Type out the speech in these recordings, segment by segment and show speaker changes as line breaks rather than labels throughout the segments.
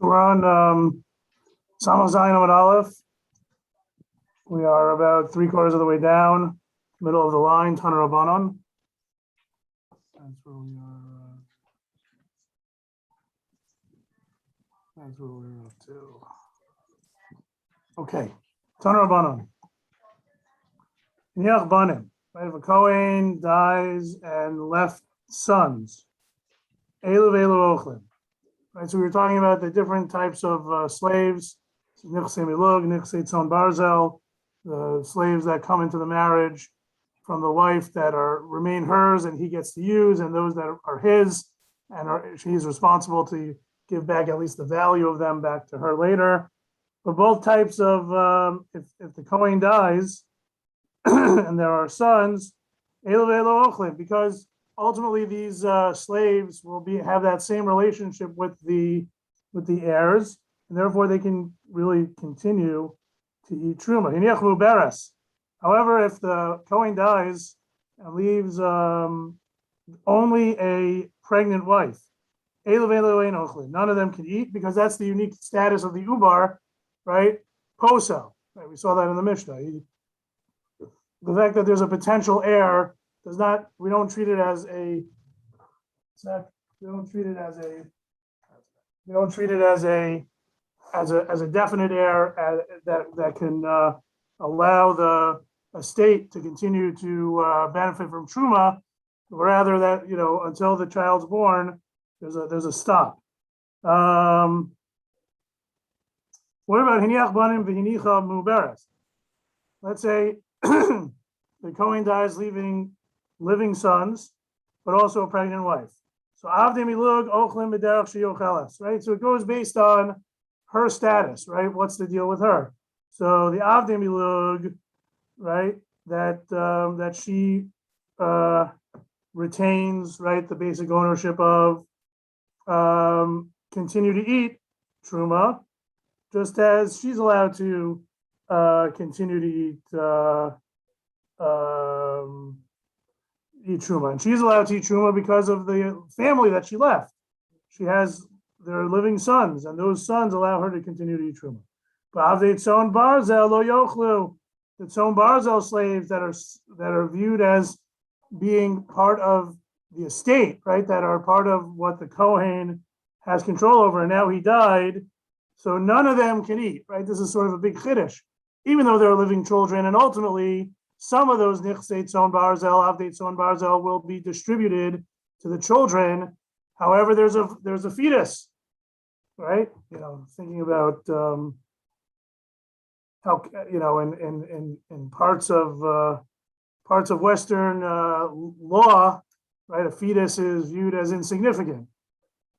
So we're on Samach Zayin Amud Aleph. We are about 3/4 of the way down, middle of the line, Tana Rabbanon. That's where we are. That's where we're up to. Okay, Tana Rabbanon. Niach Banim. Right, if a Kohen dies and left sons, Elu Velu Ochlim. Right, so we were talking about the different types of slaves, Nichsei Milug, Nichsei Tzon Barzel, the slaves that come into the marriage from the wife that remain hers and he gets to use, and those that are his, and she's responsible to give back at least the value of them back to her later. But both types of, if the Kohen dies and there are sons, because ultimately these slaves will have that same relationship with the heirs, and therefore they can really continue to eat truma. However, if the Kohen dies and leaves only a pregnant wife, none of them can eat, because that's the unique status of the ubar, right? Posel. Right? We saw that in the Mishnah. The fact that there's a potential heir does not. We don't treat it as a. We don't treat it as a. We don't treat it as a definite heir that can allow the estate to continue to benefit from truma. Rather that until the child's born, there's a stop. What about hiniach banim v'hinicha muberes? Let's say the Kohen dies leaving living sons, but also a pregnant wife. So avdei milug ochlim b'derech sheyocheles, right? So it goes based on her status, right? What's the deal with her? So the avdei milug, right? That she retains, right, the basic ownership of, continue to eat truma, just as she's allowed to continue to eat truma, and she's allowed to eat truma because of the family that she left. She has their living sons, and those sons allow her to continue to eat truma. But the tzon barzel lo yochlu, the tzon barzel slaves that are viewed as being part of the estate, right, that are part of what the Kohen has control over, and now he died, so none of them can eat, right? This is sort of a big chiddush, even though they're living children, and ultimately some of those nichsei tzon barzel, avdei tzon barzel will be distributed to the children. However, there's a fetus, right? Thinking about how in parts of Western law, right? A fetus is viewed as insignificant,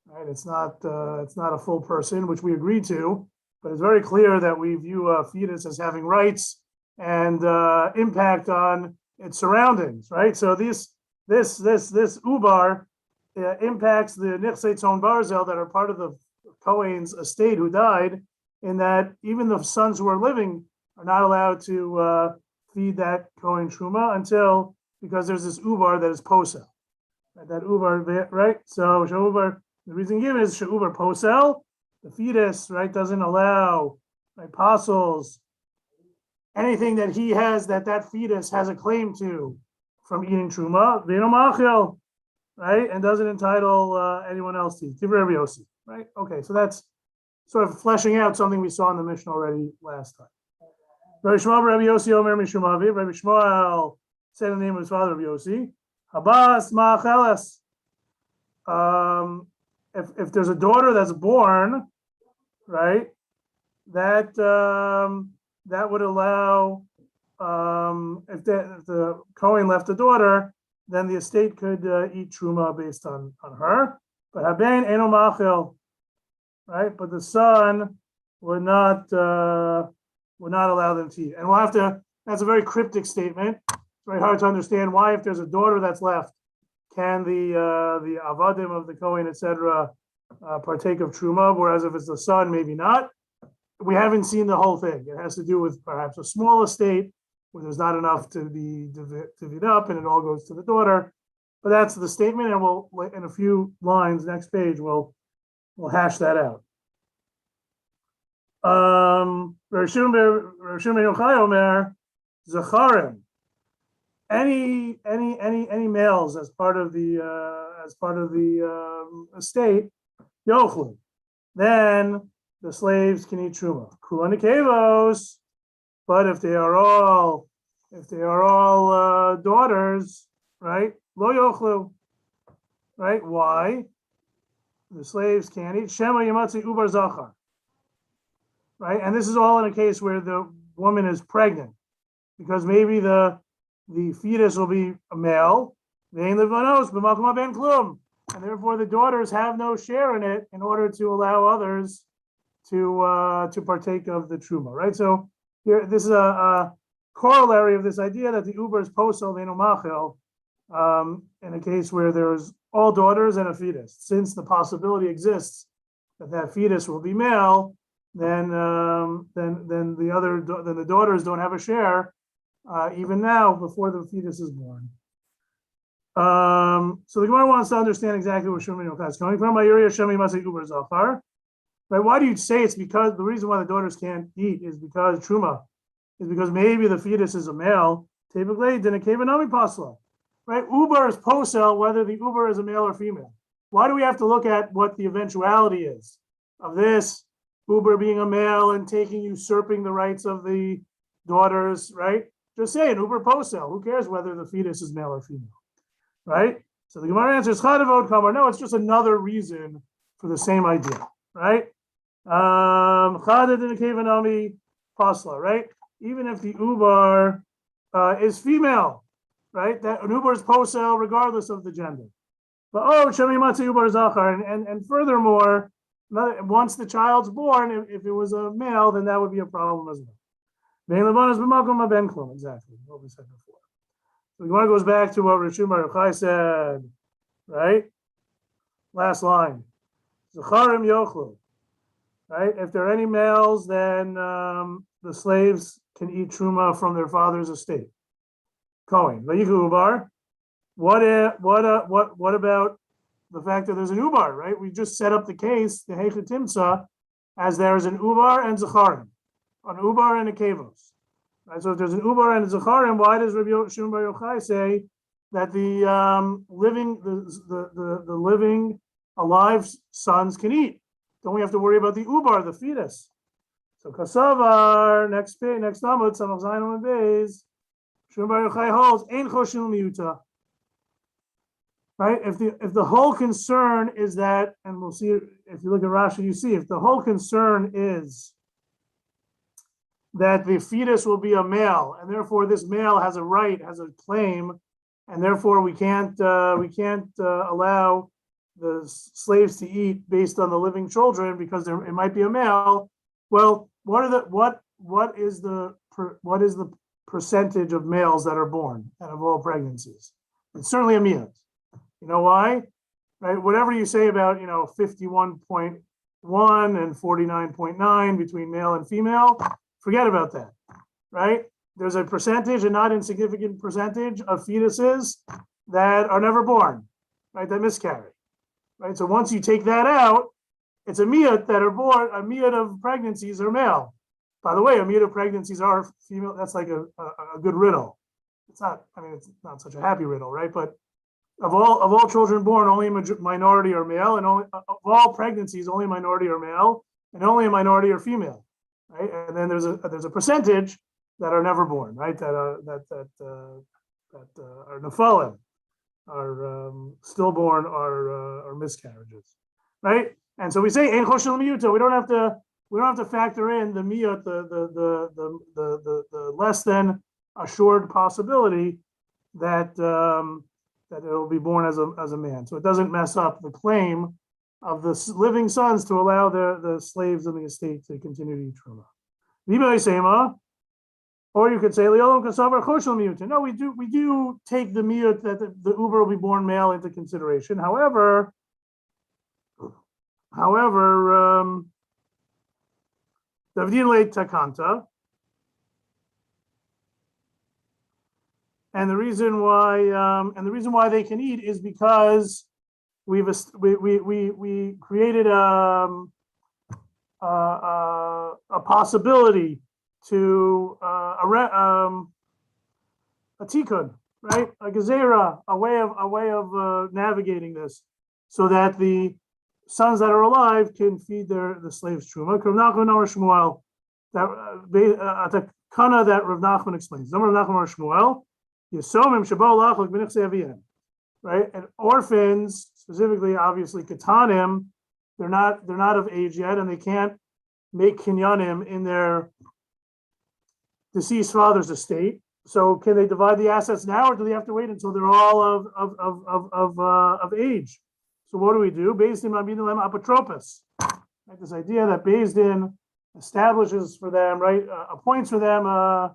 right? It's not a full person, which we agreed to, but it's very clear that we view a fetus as having rights and impact on its surroundings, right? So this ubar impacts the nichsei tzon barzel that are part of the Kohen's estate who died, in that even the sons who are living are not allowed to feed that Kohen truma because there's this ubar that is posel, right? That ubar, right? So sheubar, the reason given is sheubar posel, the fetus, right, doesn't allow, right, apostles, anything that he has that fetus has a claim to from eating truma, v'ino right, and doesn't entitle anyone else to eat. Rabbi Yossi, right? Okay, so that's sort of fleshing out something we saw in the Mishnah already last time. Rabbi Shmuel, Rabbi Yossi, Omer Mishumavi. Rabbi Shmuel said in the name of his father, Rabbi Yossi, Habas ma'acheles. If there's a daughter that's born, right, that would allow, if the Kohen left a daughter, then the estate could eat truma based on her. But haben eno machil, right? But the son would not allow them to eat. And we'll have to. That's a very cryptic statement. It's very hard to understand why, if there's a daughter that's left, can the avadim of the Kohen, etc., partake of truma, whereas if it's the son, maybe not. We haven't seen the whole thing. It has to do with perhaps a small estate where there's not enough to be divvied up, and it all goes to the daughter. But that's the statement, and we'll, in a few lines, next page, we'll hash that out. Rishon Yochai Omer, Zacharim. Any males as part of the estate, Yochlu. Then the slaves can eat truma. Kulan Kevos, but if they are all daughters, right? Lo Yochlu, right? Why? The slaves can't eat. Shema Yamatzi Ubar Zachar, right? And this is all in a case where the woman is pregnant, because maybe the fetus will be a male, and therefore the daughters have no share in it in order to allow others to partake of the truma, right? So here, this is a corollary of this idea that the uber is posel v'eno machel in a case where there's all daughters and a fetus. Since the possibility exists that fetus will be male, then the daughters don't have a share. Even now, before the fetus is born. So the Gemara wants to understand exactly where Shimon Yochai is coming from. Right? Why do you say it's because the reason why the daughters can't eat is because truma is because maybe the fetus is a male. Typically, then a kavanami pasla. Right? Uber is posel whether the uber is a male or female. Why do we have to look at what the eventuality is of this uber being a male and usurping the rights of the daughters? Right? Just say an uber posel. Who cares whether the fetus is male or female, right? So the Gemara answers chadavod kamar. No, it's just another reason for the same idea, right? Chadad in the kavanami pasla, right? Even if the uber is female, right? That an uber is posel regardless of the gender. But shemi matzi uber zachar, and furthermore, once the child's born, if it was a male, then that would be a problem as well. Exactly what we said before. So the Gemara goes back to what Rishon Yochai said, right? Last line. Zacharim yochlu. Right? If there are any males, then the slaves can eat truma from their father's estate. Kohen. Ubar. What about the fact that there's an ubar, right? We just set up the case, the Heicha Timsa, as there is an ubar and zacharim. An ubar and a kevos, right? So if there's an ubar and a zacharim, why does Rabbi Shimon Bar Yochai say that the living alive sons can eat? Don't we have to worry about the ubar, the fetus? So kasavar next amud samach zayin and beis. Shimon Bar Yochai holds ein choshil miuta. Right? If the whole concern is that, and we'll see if you look at Rashi, you see if the whole concern is that the fetus will be a male, and therefore this male has a right, has a claim, and therefore we can't allow the slaves to eat based on the living children because it might be a male. Well, what is the percentage of males that are born out of all pregnancies? It's certainly a miyat. You know why? Right? Whatever you say about 51.1 and 49.9 between male and female. Forget about that, right? There's a percentage, a not insignificant percentage of fetuses that are never born, right? That miscarry, right? So once you take that out, it's a miyat that are born, a miyat of pregnancies are male. By the way, a miyat of pregnancies are female. That's like a good riddle. It's not such a happy riddle, right? But of all children born, only a minority are male, and of all pregnancies, only a minority are male, and only a minority are female. Right, and then there's a percentage that are never born, right? That are nefalim, are stillborn, are miscarriages, right? And so we say ein choshel miyuta. We don't have to factor in the miyut, the less than assured possibility that it will be born as a man. So it doesn't mess up the claim of the living sons to allow the slaves in the estate to continue to eat truma. Or you could say, no, we do take the miyut that the uber will be born male into consideration. However, takanta, and the reason why they can eat is because we created a possibility to a tikkun, right? A gezerah, a way of navigating this, so that the sons that are alive can feed the slaves truma. Rav Nachman or Shmuel, that kana that Rav Nachman explains. Rav Nachman or Shmuel, Yisomim shabo lachlik b'nichsei aviyim, right? And orphans, specifically, obviously, katanim, they're not of age yet, and they can't make kinyanim in their deceased father's estate. So, can they divide the assets now, or do they have to wait until they're all of age? So, what do we do? Beis din ma'amidin lehem apotropos. Right, this idea that Beis din establishes for them, right, appoints for them, a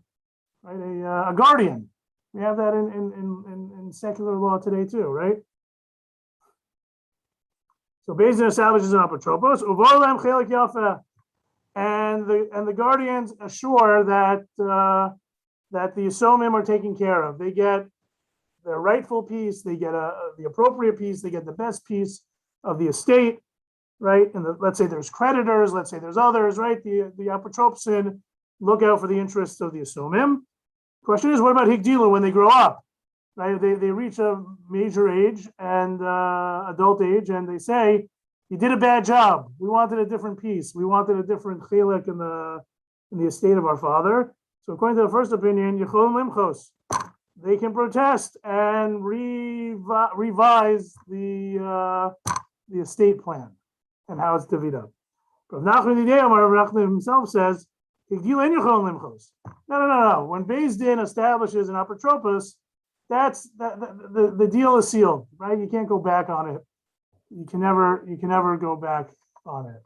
guardian. We have that in secular law today too, right? So Beis din establishes an apotropos, uvor lehem chelik yafa, and the guardians assure that the Yisomim are taken care of. They get their rightful piece, they get the appropriate piece, they get the best piece of the estate, right? And let's say there's creditors, let's say there's others, right? The apotropsin look out for the interests of the Yisomim. Question is, what about Higdilu when they grow up, right? They reach a major age and adult age, and they say, "You did a bad job. We wanted a different piece. We wanted a different chilek in the estate of our father." So, according to the first opinion, Yecholim Limchos, they can protest and revise the estate plan and how it's divvied up. But Rav Nachman himself says, No. When Beis din establishes an apotropos, that's the deal is sealed, right? You can't go back on it. You can never go back on it.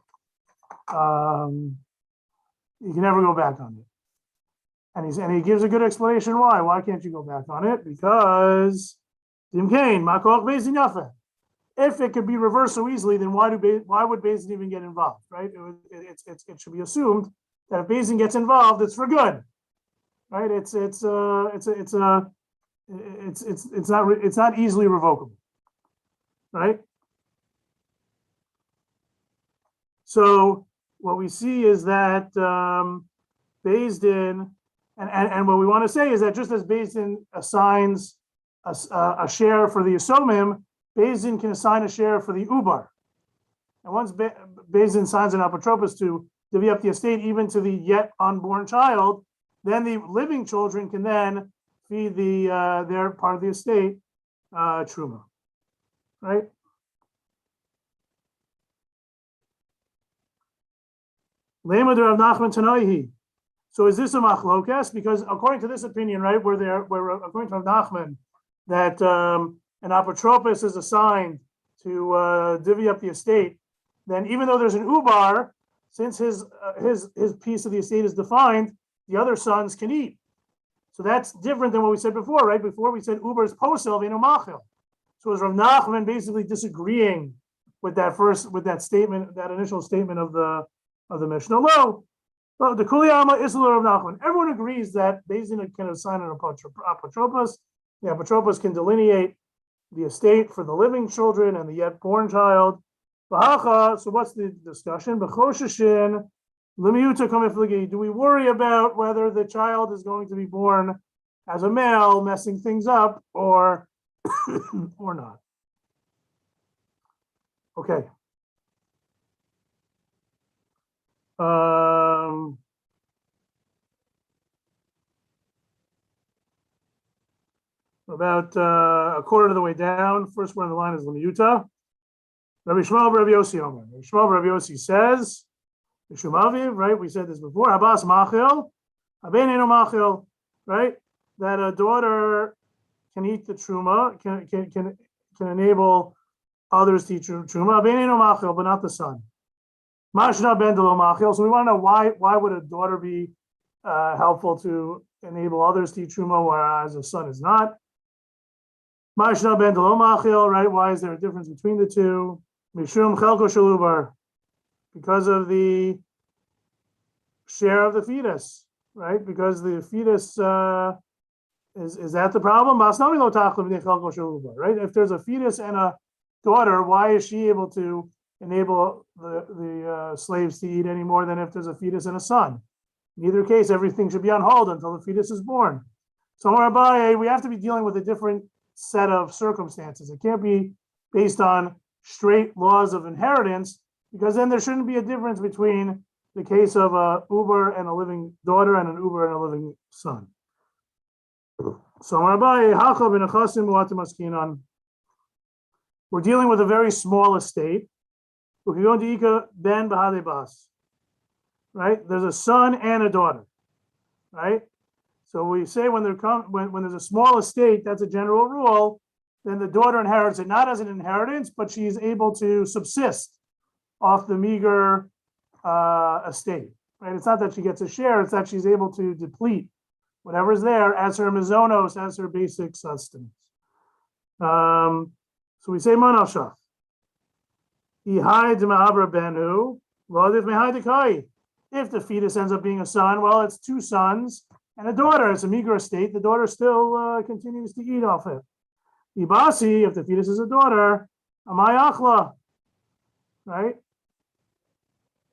You can never go back on it. And he gives a good explanation why. Why can't you go back on it? Because if it could be reversed so easily, then why would Beis din even get involved, right? It should be assumed that if Beis din gets involved, it's for good, right? It's not easily revocable, right? So what we see is that Beis din, and what we want to say is that just as Beis din assigns a share for the Yisomim, Beis din can assign a share for the Ubar. And once Beis din signs an apotropos to divvy up the estate even to the yet unborn child, then the living children can then feed their part of the estate truma, right? Lema de Rav Nachman Tanaihi. So is this a machlokas? Because according to this opinion, right, where according to Rav Nachman, that an apotropos is assigned to divvy up the estate, then even though there's an ubar, since his piece of the estate is defined, the other sons can eat. So that's different than what we said before, right? Before we said ubar is posel v'eno machil. So is Rav Nachman basically disagreeing with that statement, that initial statement of the Mishnah? No. Well, the Kuliyama is Rav Nachman. Everyone agrees that Beis din can assign an apotropos. The apotropos can delineate the estate for the living children and the yet born child. So what's the discussion? Do we worry about whether the child is going to be born as a male, messing things up, or or not? Okay. About a quarter of the way down, first one on the line is Lamiyuta. Rabbi Shmuel Rabbi Yossi Omer. Rabbi Shmuel Rabbi Yossi says, Shumaviv, right? We said this before. Abbas machil, aben eno machil, right? That a daughter can eat the truma, can enable others to eat truma. Aben eno machil, but not the son. Mashna ben delo machil. So we want to know why would a daughter be helpful to enable others to eat truma, whereas a son is not? Mashna ben delo machil, right? Why is there a difference between the two? Mishum chelko shalubar, because of the share of the fetus, right? Because the fetus is that the problem? Right? If there's a fetus and a daughter, why is she able to enable the slaves to eat any more than if there's a fetus and a son. In either case, everything should be on hold until the fetus is born. So we have to be dealing with a different set of circumstances. It can't be based on straight laws of inheritance, because then there shouldn't be a difference between the case of a uber and a living daughter and an uber and a living son. So we're dealing with a very small estate. Right? There's a son and a daughter. Right? So we say when there's a small estate, that's a general rule, then the daughter inherits it not as an inheritance, but she is able to subsist off the meager estate. Right? It's not that she gets a share, it's that she's able to deplete whatever's there as her mizonos, as her basic sustenance. So we say manashach. If the fetus ends up being a son, well, it's two sons and a daughter. It's a meager estate. The daughter still continues to eat off it. Ibasi, if the fetus is a daughter, amayachla, right?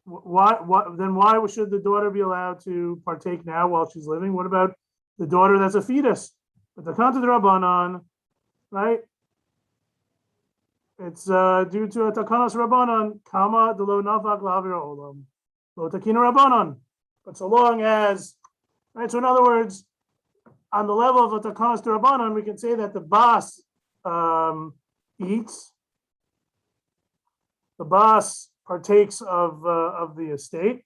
Why should the daughter be allowed to partake now while she's living? What about the daughter that's a fetus? But the Kanta Rabbanan, right? It's due to a takanas Rabbanan, kama delo nafak lavir olam, lo takina Rabbanan. But so long as, right? So in other words, on the level of a takanas Rabbanan, we can say that the bas eats, the bas partakes of the estate,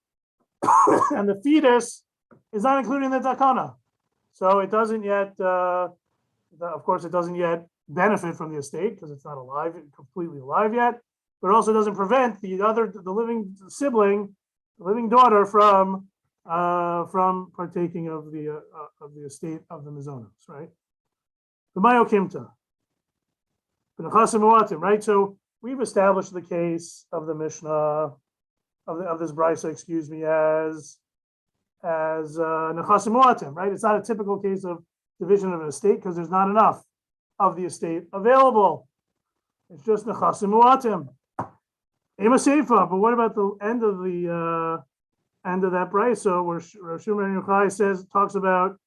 and the fetus is not included in the takana. So it doesn't yet, of course, it doesn't yet benefit from the estate because it's not alive, completely alive yet, but it also doesn't prevent the living sibling, the living daughter from partaking of the estate of the mizonos, right? The mayokimta, right? So we've established the case of the Mishnah of this brisa, excuse me, as nechasim muatim, right? It's not a typical case of division of an estate because there's not enough of the estate available. It's just nechasim muatim. Ema seifa, but what about the end of that brisa where Rosh Yochai talks about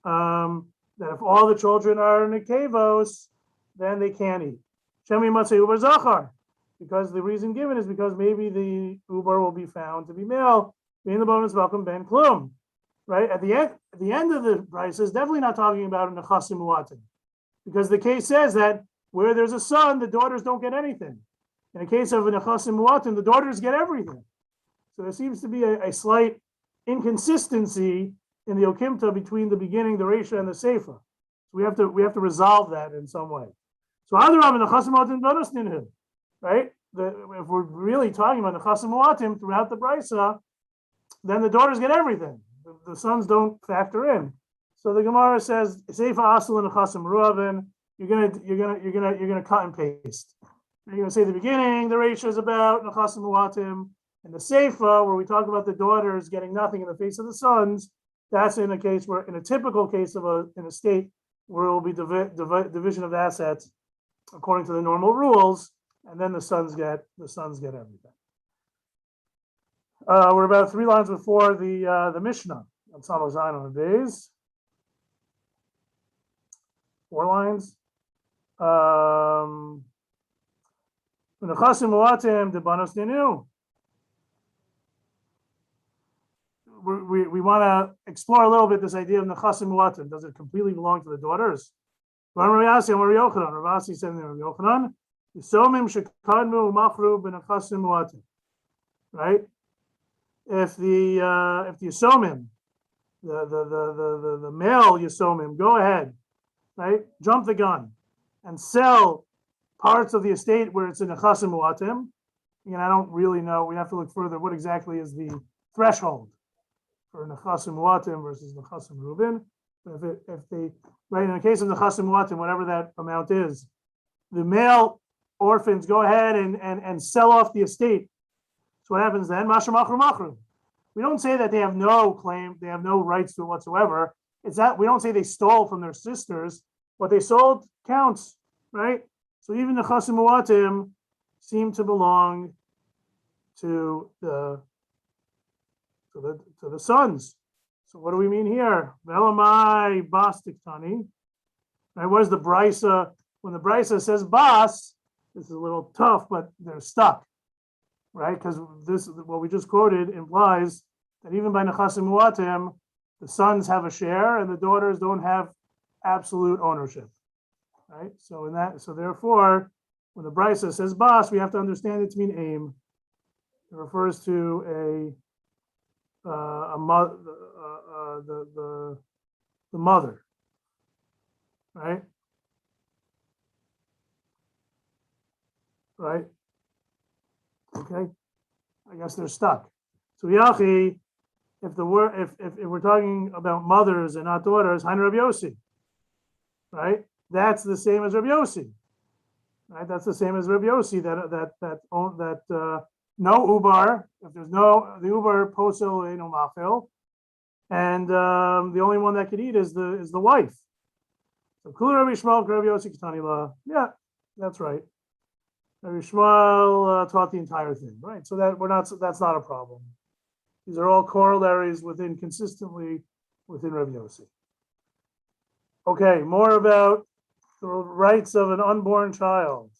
that if all the children are nekevos, then they can't eat. Shemi matzei uber zachar, because the reason given is because maybe the uber will be found to be male. Being the bonus welcome ben klum, right? At the end of the brisa is definitely not talking about a nechasim muatim, because the case says that where there's a son, the daughters don't get anything. In the case of a nechasim muatim, the daughters get everything. So there seems to be a slight inconsistency in the okimta between the beginning, the reisha, and the seifa. So we have to resolve that in some way. So adarab and nechasim muatim bonus ninhu, right? If we're really talking about nechasim muatim throughout the brisa, then the daughters get everything. The sons don't factor in. So the Gemara says, "Seifa asal and nechasim ruavin." You're gonna cut and paste. You're gonna say the beginning, the reisha is about nechasim muatim, and the seifa, where we talk about the daughters getting nothing in the face of the sons. That's in a typical case of an estate where it will be division of assets according to the normal rules, and then the sons get everything. We're about 3 lines before the Mishnah on Samach Zayin on the days. 4 lines. Nechasim muatim debanos ninu. We want to explore a little bit this idea of nechasim muatim. Does it completely belong to the daughters? Rav Asi said in Rav Yochanan, "Yisomim shekadmu machru b'nechasim muatim." Right? If the Yisomim, the male Yisomim, go ahead, right? Jump the gun and sell parts of the estate where it's in nechasim muatim. Again, I don't really know. We have to look further. What exactly is the threshold for nechasim muatim versus nechasim rubin? But if they right in the case of nechasim muatim, whatever that amount is, the male orphans go ahead and sell off the estate. So what happens then? Masha machru machru. We don't say that they have no claim, they have no rights to it whatsoever. It's that we don't say they stole from their sisters. What they sold counts, right? So even the nechasim muatim seem to belong to the sons. So what do we mean here? Velamai bas tiktani. Right? What is the brisa? When the brisa says bas, this is a little tough, but they're stuck, right? Because this, what we just quoted, implies that even by nechasim muatim, the sons have a share and the daughters don't have absolute ownership, right? So therefore, when the brisa says bas, we have to understand it to mean aim. It refers to the mother, right? Right? Okay. I guess they're stuck. So Yachi, if we're talking about mothers and not daughters, Hein Rabbi Yossi, right? That's the same as Rabbi Yossi, right? That's the same as Rabbi Yossi that no ubar, if there's no the ubar posel no mafil, and the only one that could eat is the wife. So Kul Rabbi Shmuel Rabbi Yossi K'tanila. Yeah, that's right. Rabbi Shmuel taught the entire thing, right? So that's not a problem. These are all corollaries consistently within Rabbi Yossi. Okay, more about the rights of an unborn child.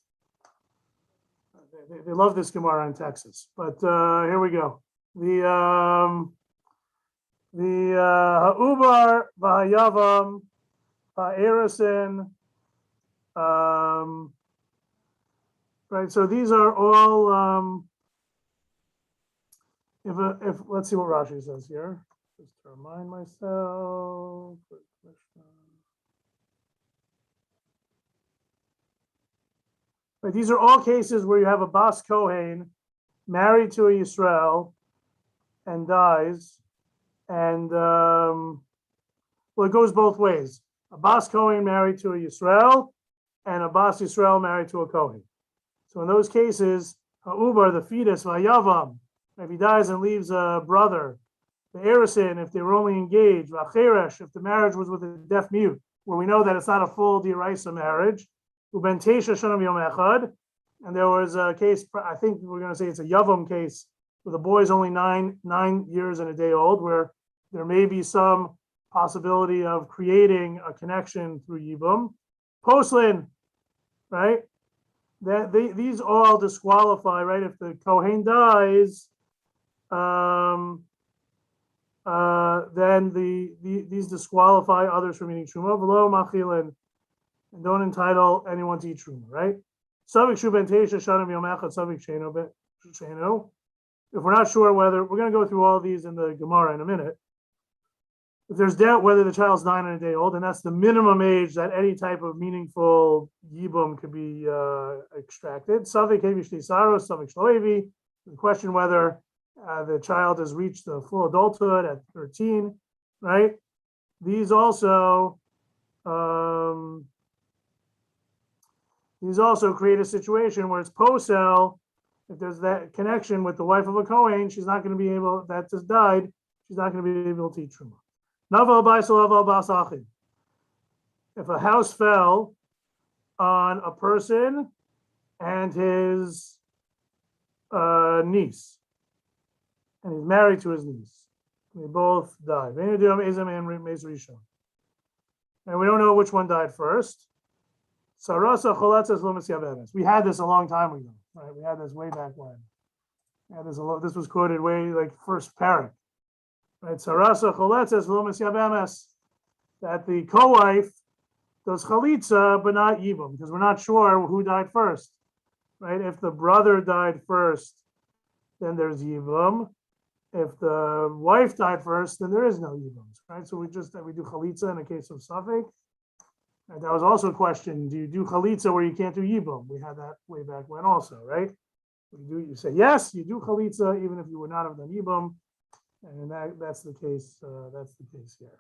They love this Gemara in Texas, but here we go. The ha'ubar v'hayavam ha'erasin. Right, so these are all. If let's see what Rashi says here. Just to remind myself. Right, these are all cases where you have a Bas Kohen married to a Yisrael and dies, and well, it goes both ways. A Bas Kohen married to a Yisrael, and a Bas Yisrael married to a Kohen. So in those cases, ha'ubar, the fetus, v'hayavam, if he dies and leaves a brother, the erisin, if they were only engaged, v'acheresh, if the marriage was with a deaf mute, where we know that it's not a full diraisa marriage, uben teisha shanam yom echad, and there was a case, I think we're going to say it's a yavam case, where the boy is only nine years and a day old, where there may be some possibility of creating a connection through yibum. Poslin, right? That these all disqualify, right? If the Kohen dies, then these disqualify others from eating truma. Below machilin, and don't entitle anyone to eat truma, right? Savik shuben teisha shanam yom echad savik sheno. If we're not sure whether we're going to go through all these in the Gemara in a minute. If there's doubt whether the child's 9 and a day old, and that's the minimum age that any type of meaningful yibum could be extracted. Savik hevi shtei saros, savik shloevi. The question whether the child has reached the full adulthood at 13, right? These also create a situation where it's posel. If there's that connection with the wife of a Kohen, she's not going to be able, that just died, she's not going to be able to eat truma. If a house fell on a person and his niece, and he's married to his niece, they both died. And we don't know which one died first. We had this a long time ago, right? We had this way back when. This was quoted way like first parak. Right, Sarasa choletzes v'lo misyabemes, that the co-wife does chalitza but not yibum, because we're not sure who died first. Right, if the brother died first, then there's yibum. If the wife died first, then there is no yibum. Right, so we do chalitza in a case of safek. And that was also a question: do you do chalitza where you can't do yibum? We had that way back when also, right? You say yes, you do chalitza even if you would not have done yibum. And that's the case. That's the case here.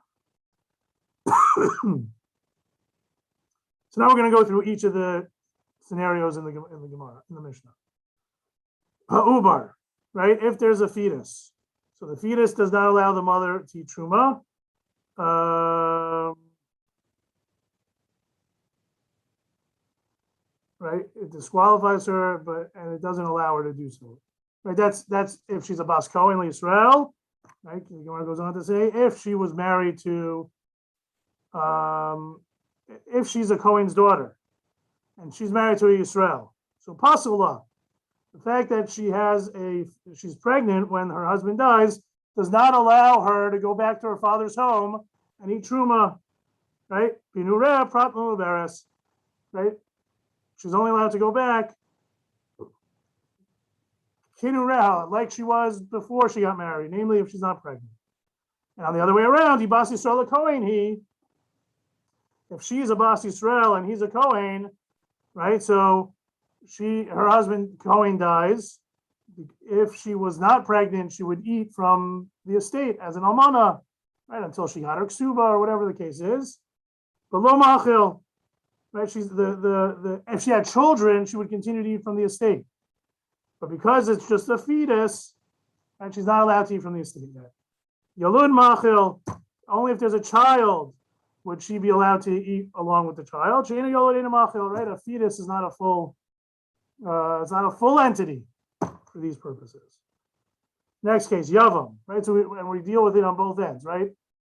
So now we're going to go through each of the scenarios in the Gemara, in the Mishnah. Ha'ubar, right? If there's a fetus, so the fetus does not allow the mother to eat truma. Right? It disqualifies her, and it doesn't allow her to do so. Right, that's if she's a Bas Kohen Yisrael, right? The Gemara goes on to say if she was married to, if she's a Kohen's daughter, and she's married to a Yisrael. So Pasula, the fact that she's pregnant when her husband dies does not allow her to go back to her father's home and eat truma, right? Binureh prat beres, right? She's only allowed to go back kinureh, like she was before she got married, namely if she's not pregnant. And on the other way around, Bas Yisrael a Kohen, if she's a Bas Yisrael and he's a Kohen, right? So her husband Kohen dies. If she was not pregnant, she would eat from the estate as an almana, right, until she got her ksuba or whatever the case is. But lo machil, right? She's if she had children, she would continue to eat from the estate. But because it's just a fetus, right, she's not allowed to eat from the estate yet. Yalud machil, only if there's a child would she be allowed to eat along with the child. She'ena yalud ena machil, right? A fetus is not a full, it's not a full entity for these purposes. Next case, Yavam, right? So we deal with it on both ends, right?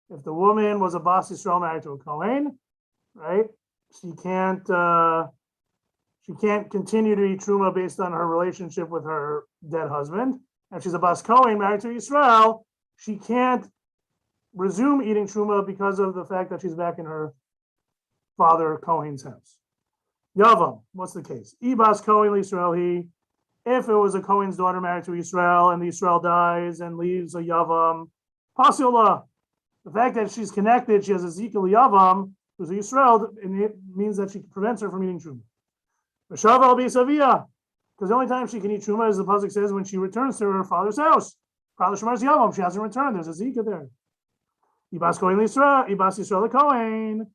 If the woman was a Bas Yisrael married to a Kohen, right? She can't continue to eat truma based on her relationship with her dead husband. And if she's a Bas Kohen married to Yisrael, she can't resume eating truma because of the fact that she's back in her father Kohen's house. Yavam, what's the case? Ibas Kohen Yisrael, if it was a Kohen's daughter married to Yisrael and the Yisrael dies and leaves a Yavam, Pasula, the fact that she's connected, she has a Zikah Yavam, who's a Yisrael, and it means that she prevents her from eating truma. Because the only time she can eat truma, as the pasuk says, when she returns to her father's house. She hasn't returned. There's a zika there. Ibas Kohen Yisrael, Ibas Yisrael a Kohen.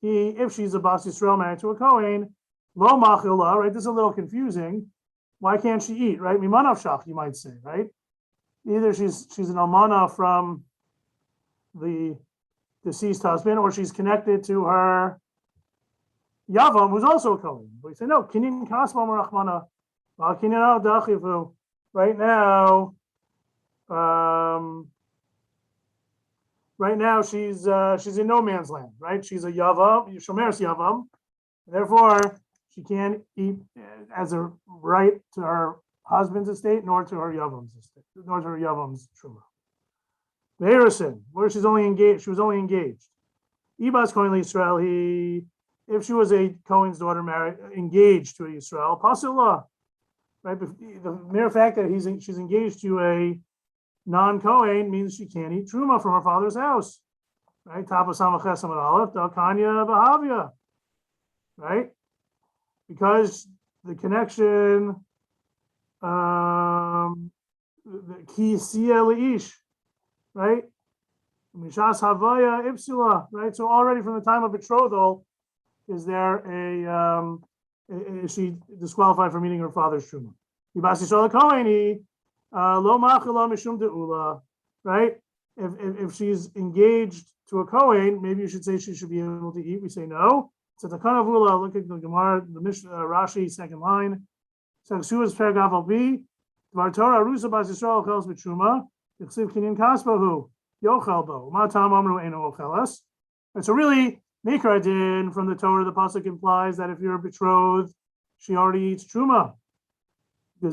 If she's a Bas Yisrael married to a Kohen, lo machila, right? This is a little confusing. Why can't she eat, right? Mimanav shach, you might say, right? Either she's an almana from the deceased husband, or she's connected to her Yavam, who's also a Kohen. But we say, no, Kinyan Kasma Marachmana, Kinyan Dachifu. Right now, she's in no man's land, right? She's a Yavam, Shomer's Yavam. Therefore, she can't eat as a right to her husband's estate, nor to her Yavam's estate, nor to her Yavam's Truma. The Harrison, where she was only engaged. Ibas Kohen Yisrael, if she was a Kohen's daughter married, engaged to a Yisrael, Pasula, right? The mere fact that she's engaged to a non-Kohen means she can't eat Truma from her father's house, right? Tapasama Chesam and Aleph, Dalkanya Bahavia, right? Because the connection, the Ki Siya Leish, right? Mishas Havaya Ipsula, right? So already from the time of betrothal, is she disqualified from eating her father's truma? Ibas Yisrael Koheni, lo machila mishum deula, right? If she's engaged to a Kohen, maybe you should say she should be able to eat. We say no. So the kind of ula, look at the Gemara, the Rashi, second line. So Suas Pergav al B. Dvar Torah Rusa Bas Yisrael Chels B'Truma. Yichsiv Kinyan Kaspahu Yochel Bo. Matam Amru Eno Ochelas. And so really, Mikra din from the Torah, the pasuk implies that if you're betrothed, she already eats truma. The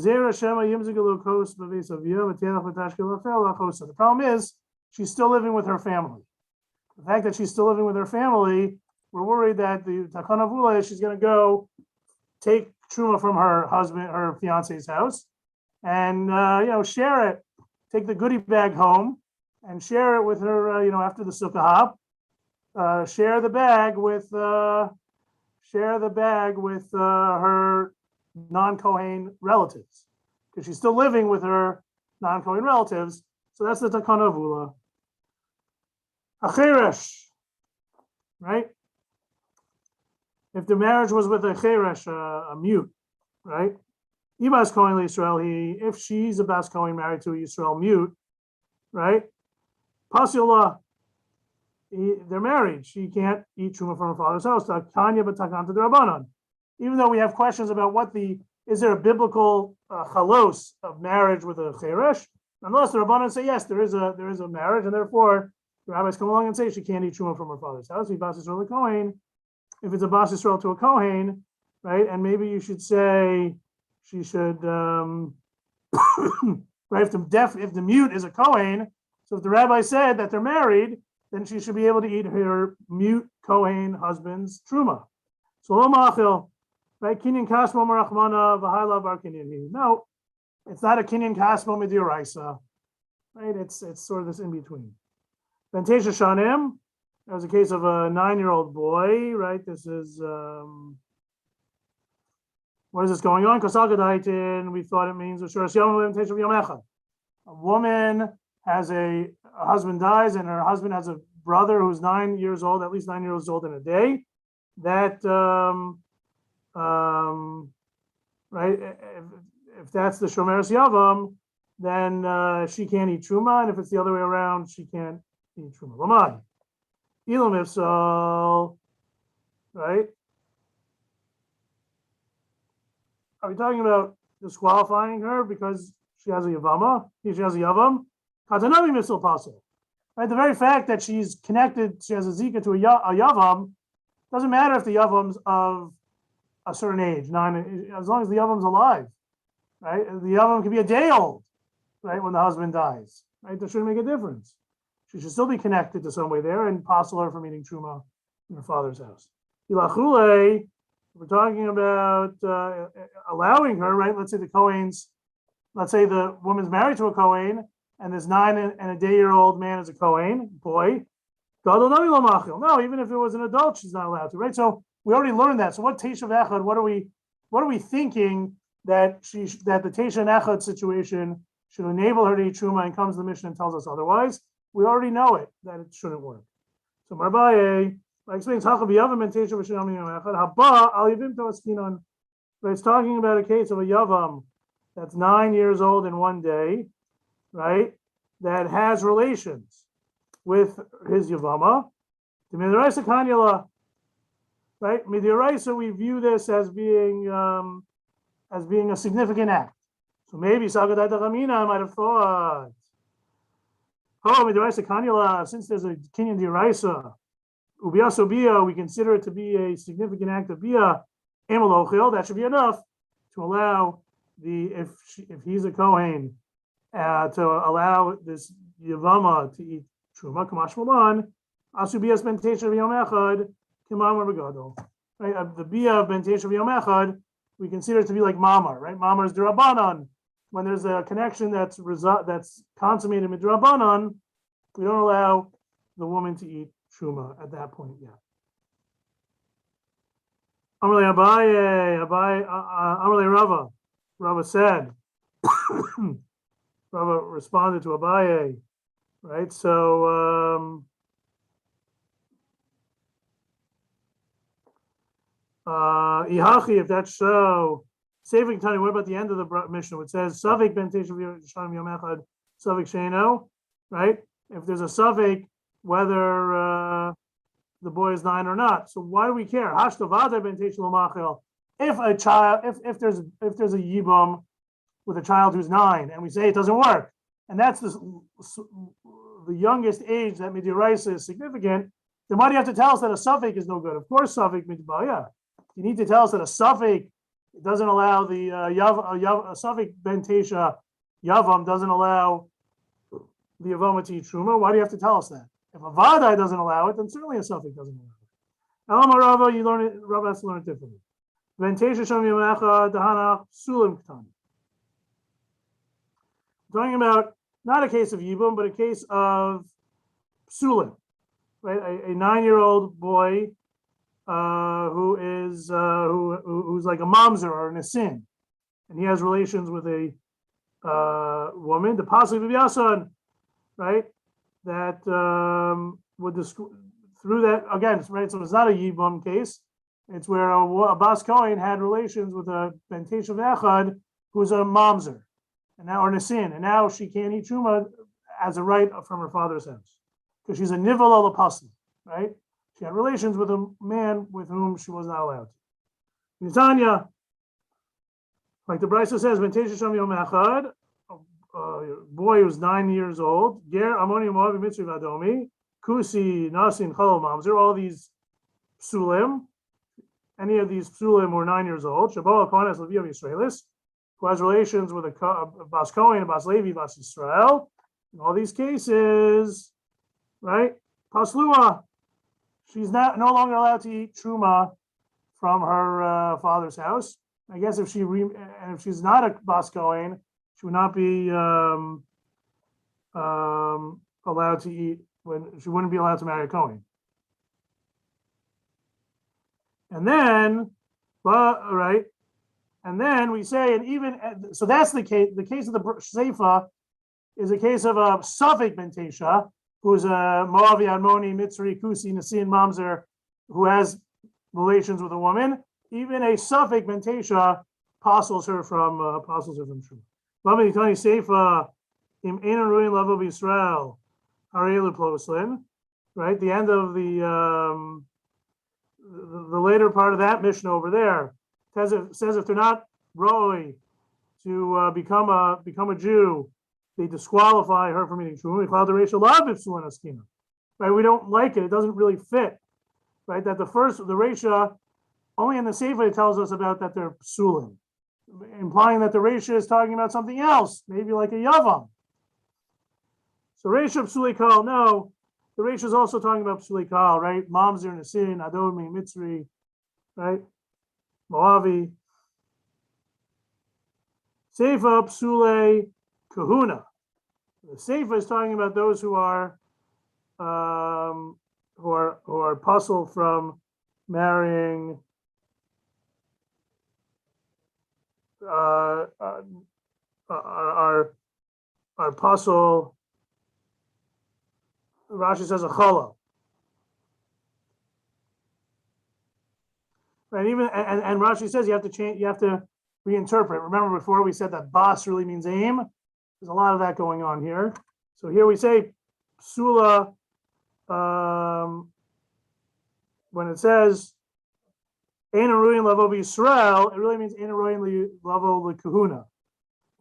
problem is she's still living with her family. The fact that she's still living with her family, we're worried that the takana vula is she's going to go take truma from her husband, her fiance's house, and share it. Take the goodie bag home and share it with her. After the sukkah hop. Share the bag with her non-Kohen relatives, because she's still living with her non-Kohen relatives. So that's the takana vula. Acheresh, right? If the marriage was with a cheresh, a mute, right? Ibas Kohen Yisrael, if she's a Bas Kohen married to a Yisrael mute, right? Pasula. They're married. She can't eat truma from her father's house. Tanya b'takanta d'Rabbanan. Even though we have questions about is there a biblical chalos of marriage with a cheresh. Nonetheless, the Rabbanan say yes, there is a marriage, and therefore the rabbis come along and say she can't eat truma from her father's house. If Bas Yisrael Kohen, if it's a Bas Yisrael to a Kohen, right? And maybe you should say she should, right? If the mute is a Kohen, so if the rabbi said that they're married, then she should be able to eat her mute Kohen husband's truma. So lo ma'achil, right? Kinyan kasmo merachmana v'hayla bar kinyan. No, it's not a kinyan kasmo midiraisa, right? It's sort of this in between. Ben Tesha Shanim, that was a case of a 9-year-old boy, right? This is what is this going on? Kasal we thought it means a woman has a husband dies, and her husband has a brother who's 9 years old, at least 9 years old in a day. That right, if that's the Shomeres Yavam, then she can't eat truma, and if it's the other way around, she can't eat truma. Lamai, Elam Ifsal, right? Are we talking about disqualifying her because she has a Yavama? She has a Yavam? Katanami Missile Pasul. Right? The very fact that she's connected, she has a Zika to a Yavam, doesn't matter if the Yavam's of a certain age, 9, as long as the Yavam's alive. Right? The Yavam can be a day old, right, when the husband dies. Right? That shouldn't make a difference. She should still be connected to some way there and possible her from eating Truma in her father's house. Ilachule, we're talking about allowing her, right? Let's say the Kohen's, let's say the woman's married to a Kohen, and this 9 and a day-year-old man is a Kohen boy. No, even if it was an adult, she's not allowed to, right? So we already learned that. So what Teshav Echad? What are we thinking that that the Teshav Echad situation should enable her to eat truma, and comes to the Mishnah and tells us otherwise? We already know it that it shouldn't work. So Marbaye explains Hachav Yavam and Teshav Echad Haba Al Yavim Toaskinon. But it's talking about a case of a Yavam that's 9 years old in one day, right? That has relations with his Yavama. The Midiraisa Kanyala, right? Midiraisa, we view this as being a significant act. So maybe Sagadat Ramina might have thought, oh, Midiraisa Kanyala, since there's a Kinyan Diraisa, Ubiyaso Bia, we consider it to be a significant act of Bia, Emalochil, that should be enough to allow if he's a Kohen, to allow this Yavama to eat Truma, Kamash Malan, Asubias Ben Teshav Yom Echad, Kimam Begadol. Right, the Bia of Ben Teshav Yom Echad, we consider it to be like Mamar, right? Mamar is Durabanan. When there's a connection that's consummated with Durabanan, we don't allow the woman to eat Truma at that point yet. Amalei Amalei Rava. Rava said, Rava responded to Abaye, right? So, Ihachi, if that's so, saving Tani, what about the end of the Mishnah? It says, Savik ben Teshav Yom Echad, Savik Sheino, right? If there's a Savik, whether the boy is 9 or not. So why do we care? Hashtavada ben Teshav Lomachel. If a child, if there's a Yibam with a child who's 9, and we say it doesn't work, and that's the youngest age that Midiraisa is significant, then why do you have to tell us that a Safek is no good? Of course, Safek Midbaya. You need to tell us that a Safek doesn't allow the a Safek Ben Tesha Yavam doesn't allow the Yavama to eat Truma. Why do you have to tell us that? If a Vadai doesn't allow it, then certainly a Safek doesn't allow it. Alama Rava, you learn it. Rava has to learn it differently. Ben Tesha Sham Yamacha Dahana Sulim Ktan. Talking about not a case of Yibum, but a case of Sulim, right? A 9-year-old boy who's like a mamzer or an asin, and he has relations with a woman, the possibly Bibiyasan, right? That would through that again, right? So it's not a Yibum case. It's where a Bas Kohen had relations with a Ben Teshav Echad who's a mamzer, and now or Nasin, and now she can't eat Truma as a right from her father's house because she's a Nivel Alapasli, right? She had relations with a man with whom she was not allowed to. Nitanya, Like the Brisa says, "V'tesha sham yom echad," a boy who's 9 years old. Ger amoni moavi mitzri vadomi kusi nasin chalal mamzer. All these psulim. Any of these psulim were 9 years old. Shabo kohen es levi of Yisraelis, who has relations with a bas kohen, a bas levi, bas Yisrael. In all these cases, right? Paslua, she's no longer allowed to eat truma from her father's house. I guess if she's not a bas kohen, she would not be allowed to eat when she wouldn't be allowed to marry a kohen. And then, right, and then we say, and even so, that's the case. The case of the Seifa is a case of a Safek ben Tesha, who's a Moavi Admoni Mitzri Kusi Nasin Mamzer, who has relations with a woman. Even a Safek ben Tesha apostles her from Shua. Lamini Tani Seifa im Einon Ruin Level of Israel Harelu Ploslin. Right, the end of the later part of that mission over there says if they're not roi to become a Jew, they disqualify her from eating truma. Right, we don't like it. It doesn't really fit. Right, that the Resha, only in the Sefer it tells us about that they're psulim, implying that the Resha is talking about something else, maybe like a yavam. So Resha psuli kal, no. The Reish is also talking about Psuli Kal, right? Mamzer, Nasin, Adomi, Mitzri, right? Moavi. Seifa, Psule, Kahuna. The Seifa is talking about those who are puzzled from marrying are puzzled. Rashi says a chala. Right, and Rashi says you have to change, you have to reinterpret. Remember before we said that bas really means aim. There's a lot of that going on here. So here we say psula, when it says ein aruyin levo b'Yisrael, it really means ein aruyin levo l'kahuna.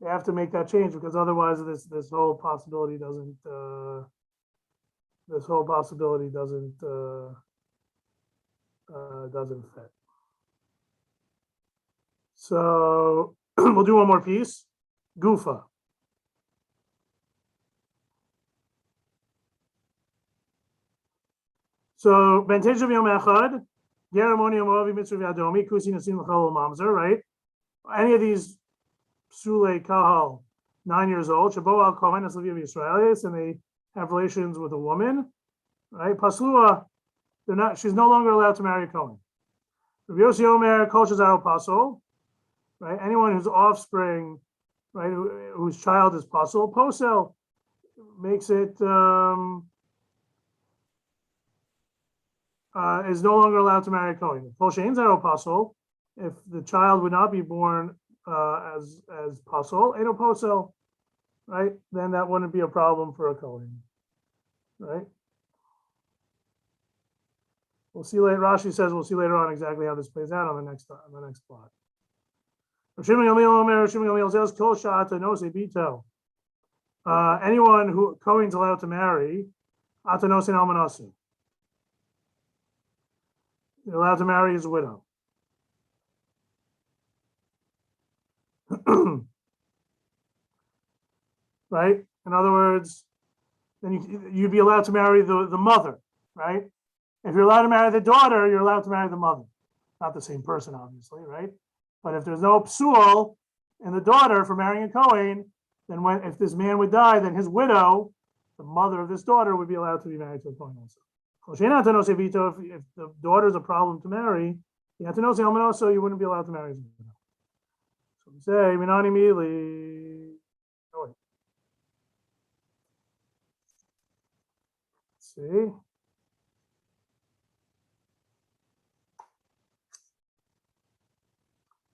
They have to make that change because otherwise this whole possibility doesn't. Doesn't fit. So we'll do one more piece. Gufa. So ben teshav yom echad, geramoni amoavi mitzvah v'adomi kusi nasin l'chol mamzer. Right. Any of these psule kahal, 9 years old, shabo al kohen es levi of Yisraelis, and they have relations with a woman, right? Paslua, she's no longer allowed to marry a Kohen. Rabbi Yossi Omer, Kol Shazar Pasol, right? Anyone whose offspring, right, whose child is Pasol, Posel makes it, is no longer allowed to marry a Kohen. Kol Shein Zaro Pasol, if the child would not be born as Pasol, Edo Posel, right? Then that wouldn't be a problem for a Kohen. Right? We'll see later. Rashi says we'll see later on exactly how this plays out on the next plot. Anyone who Kohen's allowed to marry, atanosin almanasin. They're allowed to marry his widow. Right? In other words, then you'd be allowed to marry the mother, right? If you're allowed to marry the daughter, you're allowed to marry the mother. Not the same person, obviously, right? But if there's no psul in the daughter for marrying a Kohen, then if this man would die, then his widow, the mother of this daughter, would be allowed to be married to a Kohen also. If the daughter is a problem to marry, you wouldn't be allowed to marry his widow. So we say, Minani Mili. See?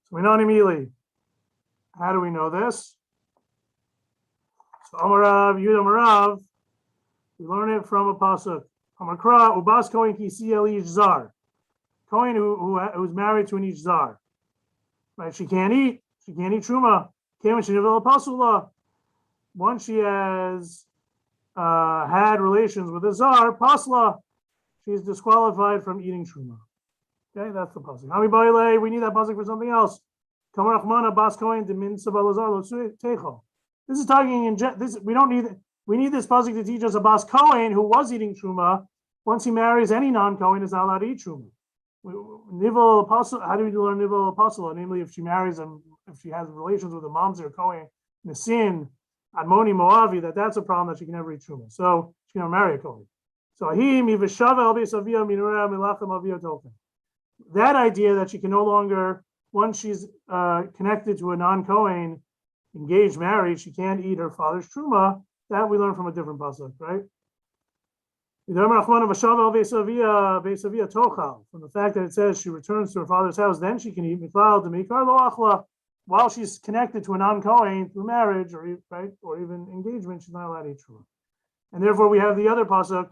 So we know immediately. How do we know this? So Amarav, Yud Amarav, we learn it from a pasuk. Amakra ubas kohen kisi el ish zar. Kohen who's married to an ish zar. Right? She can't eat. She can't eat truma. Once she has had relations with a zar, pasla, she's disqualified from eating truma. Okay, that's the pasuk. Hami baile, we need that pasuk for something else. This is talking in this. We don't need. We need this pasuk to teach us a bas kohen who was eating truma. Once he marries any non-kohen, is not allowed to eat truma. Nivel apostle. How do we learn nivel apostle? Namely, if she marries him, if she has relations with a mamzer kohen, nesin, admoni moavi, that's a problem that she can never eat truma. So she can never marry a kohen. So that idea that she can no longer, once she's connected to a non-kohen, engaged, married, she can't eat her father's truma. That we learn from a different pasuk, right? From the fact that it says she returns to her father's house, then she can eat while she's connected to a non-kohen through marriage or even engagement. She's not allowed to eat truma, and therefore we have the other pasuk,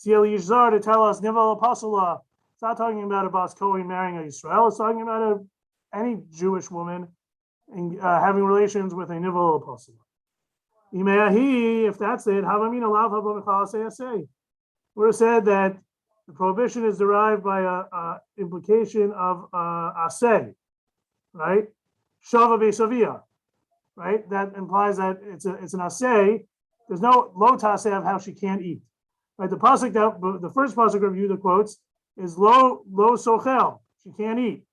to tell us nivel apostla. It's not talking about a bas kohen marrying a Yisrael. It's talking about any Jewish woman having relations with a nivel apostle. If that's it, we're said that the prohibition is derived by a implication of aseh, right? Shava besavia, right? That implies that it's an aseh. There's no lo taseh of how she can't eat, right? The pasuk the first pasuk review the quotes is lo sochel. She can't eat.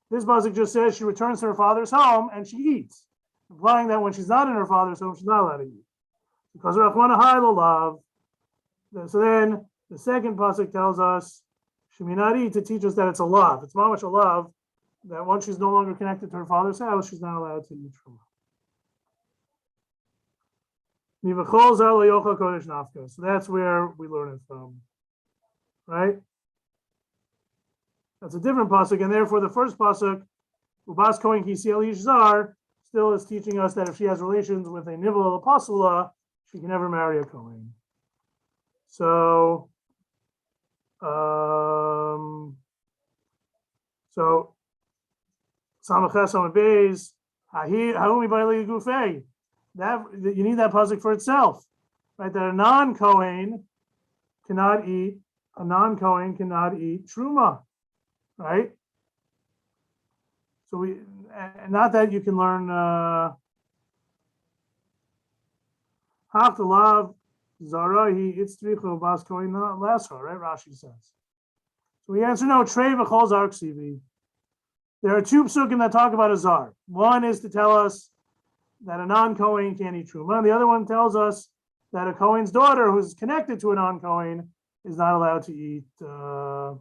This pasuk just says she returns to her father's home and she eats, implying that when she's not in her father's home, she's not allowed to eat. Because Rachmana Hai lo lav. So then the second pasuk tells us sheminari to teach us that it's a love. It's mamash a love that once she's no longer connected to her father's house, she's not allowed to eat truma. So that's where we learn it from, right? That's a different pasuk, and therefore the first pasuk, ubas kohen kisiel yishzar, still is teaching us that if she has relations with a nivel apostla, she can never marry a kohen. So Samaches Amabeis, Haumi Bailey Gufei. That you need that pasuk for itself, right? That a non-kohen cannot eat truma, right? So not that you can learn Haftalav Zarahi Itzrichu Bas Kohen Lasra, right? Rashi says. So we answer no, Trey V'chol Zar Ksivi. There are two psukim that talk about a zar. One is to tell us that a non-kohen can't eat truma. The other one tells us that a kohen's daughter who's connected to a non-kohen is not allowed to eat truma.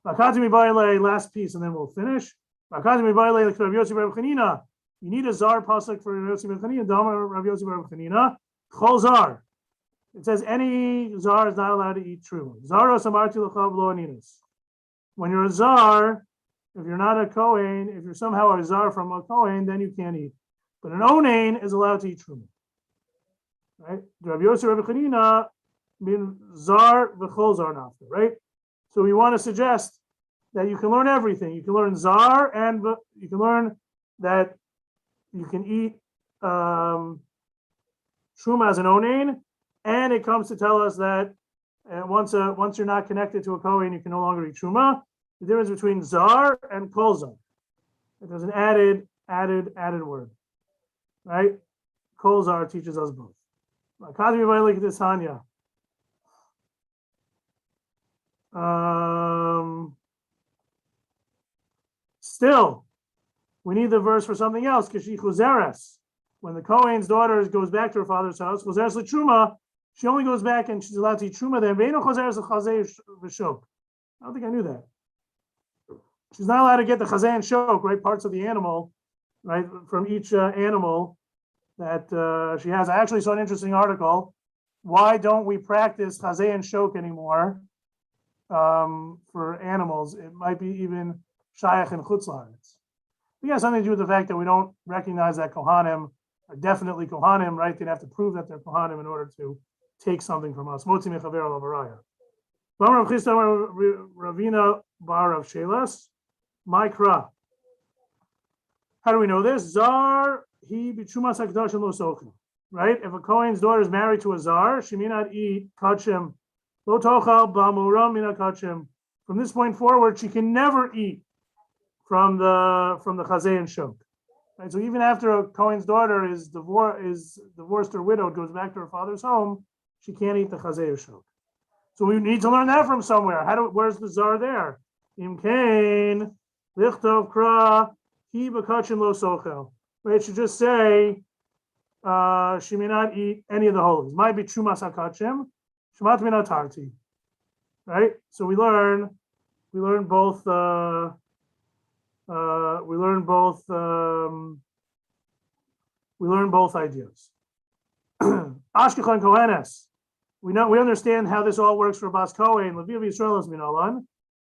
Last piece, and then we'll finish. You need a zar pasuk for Rav Yossi ben Chanina. Dama Rav Yossi ben Chanina. Chol zar. It says any zar is not allowed to eat truma. Zaros amarti l'chav lo aninos. When you're a zar, if you're not a kohen, if you're somehow a zar from a kohen, then you can't eat. But an onain is allowed to eat truma. Right? Rav Yossi ben Chanina mean zar v'chol zar nafta. Right? So we want to suggest that you can learn everything. You can learn zar, and you can learn that you can eat truma as an onain, and it comes to tell us that once you're not connected to a kohen, you can no longer eat truma. The difference between zar and kol zar. There's an added word, right? Kol zar teaches us both. Still, we need the verse for something else. Kishi chuzeres. When the kohen's daughter goes back to her father's house, chuzeres l'truma. She only goes back and she's allowed to eat truma there. I don't think I knew that. She's not allowed to get the chazeh and shok, right? Parts of the animal, right? From each animal that she has. I actually saw an interesting article. Why don't we practice chazeh and shok anymore for animals? It might be even shayach and chutz la'aretz. It has something to do with the fact that we don't recognize that kohanim are definitely kohanim, right? They'd have to prove that they're kohanim in order to take something from us. Motzi mechaver al avaraya. Ravina bar of Shelas. Mikra. How do we know this? Zar he b'trumas hakdashim lo sochel. Right? If a Kohen's daughter is married to a Zar, she may not eat kachim. Lo tochal b'amuram mina kachim. From this point forward, she can never eat from the chazay and shok. Right? So even after a Kohen's daughter is divorced or widowed, goes back to her father's home, she can't eat the chazay or shok. So we need to learn that from somewhere. Where's the Zar there? Im kain lichtov kra hi b'kachim lo sochel. Right? It should just say she may not eat any of the holies. Might be trumas hakachim, shemat mina tarti. Right? So we learn both ideas. Ashkechan Kohenes. We understand how this all works for Bas Kohen. Levi Yisraelis minalan.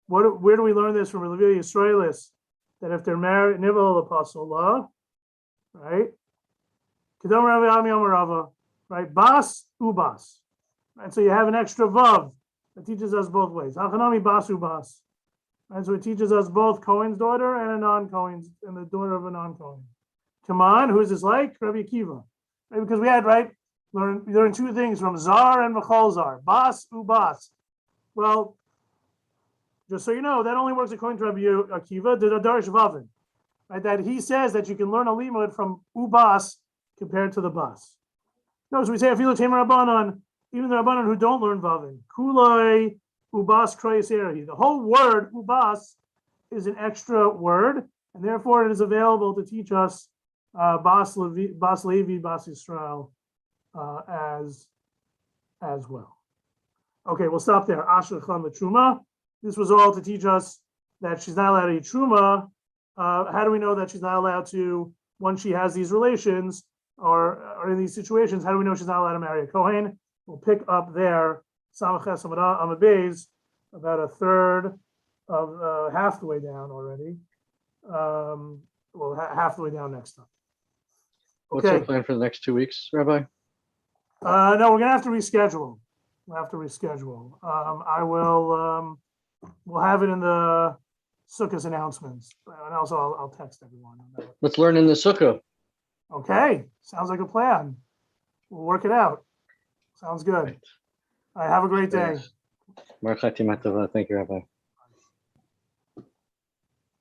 Where do we learn this from Levi Yisraelis? That if they're married, nivel apostle law, right? Kedom Ravi Ami Amarava, right? Bas ubas, right? So you have an extra vav that teaches us both ways. Hachanami bas ubas, right? So it teaches us both Kohen's daughter and a non-Kohen's and the daughter of a non-Kohen. Come on, who is this like? Rabbi Akiva, right? Because we had we learned two things from Zar and V'chol Zar, bas ubas. Well, just so you know, that only works according to Rabbi Akiva, the Darsh Vavin, right? That he says that you can learn a limud from ubas compared to the bas. No, so we say afilu temer rabbanon, even the rabbanon who don't learn Vavin, kulai ubas kroyes eri. The whole word ubas is an extra word, and therefore it is available to teach us bas Levi, bas Yisrael as well. Okay, we'll stop there. Asher Cham Truma. This was all to teach us that she's not allowed to eat truma. How do we know that she's not allowed to, once she has these relations or in these situations, how do we know she's not allowed to marry a Kohen? We'll pick up there, Samaches Amabez, about a third of half the way down already. Half the way down next time.
Okay. What's our plan for the next 2 weeks, Rabbi?
No, we're gonna have to reschedule. We'll have to reschedule. We'll have it in the Sukkah's announcements, and also I'll text everyone.
Let's learn in the Sukkah.
Okay, sounds like a plan. We'll work it out. Sounds good.
Right.
All right, have a great day.
Thank you, Rabbi.